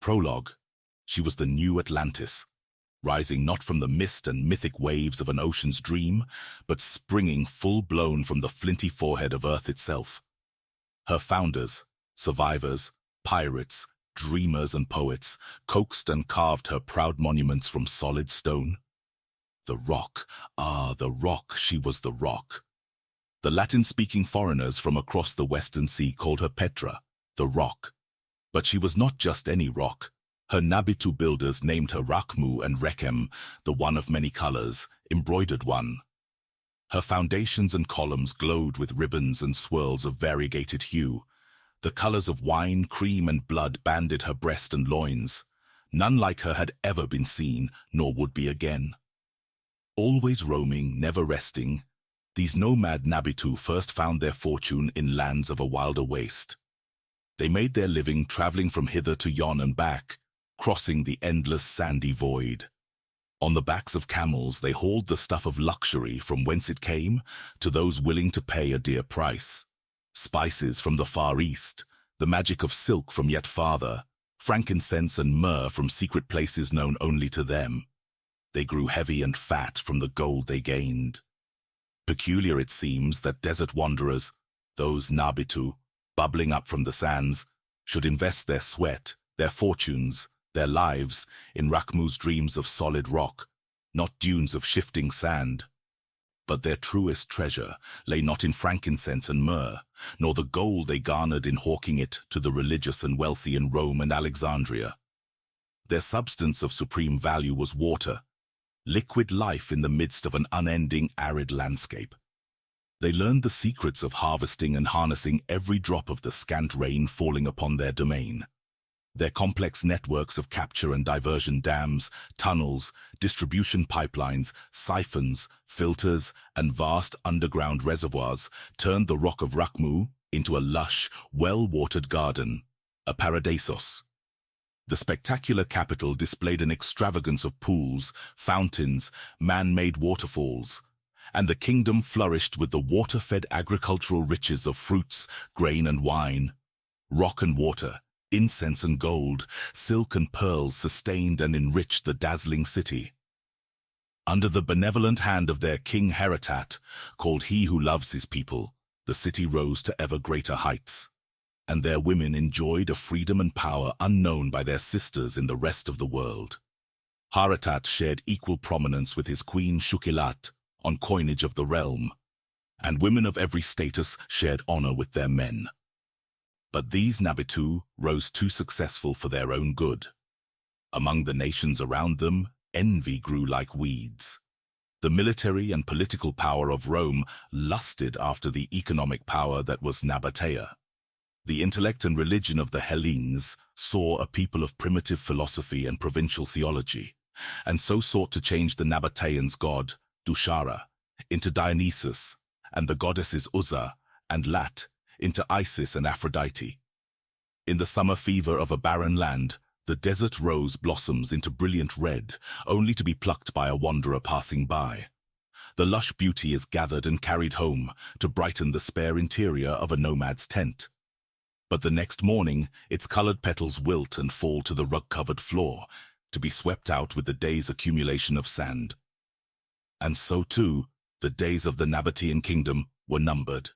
Prologue. She was the new Atlantis, rising not from the mist and mythic waves of an ocean's dream, but springing full-blown from the flinty forehead of Earth itself. Her founders, survivors, pirates, dreamers and poets, coaxed and carved her proud monuments from solid stone. The rock, the rock, she was the rock. The Latin-speaking foreigners from across the Western Sea called her Petra, the rock. But she was not just any rock. Her Nabitu builders named her Rakmu and Rekem, the one of many colors, embroidered one. Her foundations and columns glowed with ribbons and swirls of variegated hue. The colors of wine, cream, and blood banded her breast and loins. None like her had ever been seen, nor would be again. Always roaming, never resting, these nomad Nabitu first found their fortune in lands of a wilder waste. They made their living traveling from hither to yon and back, crossing the endless sandy void. On the backs of camels they hauled the stuff of luxury from whence it came to those willing to pay a dear price. Spices from the Far East, the magic of silk from yet farther, frankincense and myrrh from secret places known only to them. They grew heavy and fat from the gold they gained. Peculiar it seems that desert wanderers, those Nabitu, bubbling up from the sands, should invest their sweat, their fortunes, their lives in Rakmu's dreams of solid rock, not dunes of shifting sand. But their truest treasure lay not in frankincense and myrrh, nor the gold they garnered in hawking it to the religious and wealthy in Rome and Alexandria. Their substance of supreme value was water, liquid life in the midst of an unending arid landscape. They learned the secrets of harvesting and harnessing every drop of the scant rain falling upon their domain. Their complex networks of capture and diversion dams, tunnels, distribution pipelines, siphons, filters, and vast underground reservoirs turned the rock of Rakmu into a lush, well-watered garden, a paradisos. The spectacular capital displayed an extravagance of pools, fountains, man-made waterfalls, and the kingdom flourished with the water-fed agricultural riches of fruits, grain and wine. Rock and water, incense and gold, silk and pearls sustained and enriched the dazzling city. Under the benevolent hand of their king Heratat, called He Who Loves His People, the city rose to ever greater heights, and their women enjoyed a freedom and power unknown by their sisters in the rest of the world. Heratat shared equal prominence with his queen Shukilat on coinage of the realm, and women of every status shared honor with their men. But these Nabitu rose too successful for their own good. Among the nations around them, envy grew like weeds. The military and political power of Rome lusted after the economic power that was Nabatea. The intellect and religion of the Hellenes saw a people of primitive philosophy and provincial theology, and so sought to change the Nabateans' god, Dushara, into Dionysus, and the goddesses Uzza and Lat into Isis and Aphrodite. In the summer fever of a barren land, the desert rose blossoms into brilliant red, only to be plucked by a wanderer passing by. The lush beauty is gathered and carried home to brighten the spare interior of a nomad's tent. But the next morning, its colored petals wilt and fall to the rug-covered floor, to be swept out with the day's accumulation of sand. And so, too, the days of the Nabatean kingdom were numbered.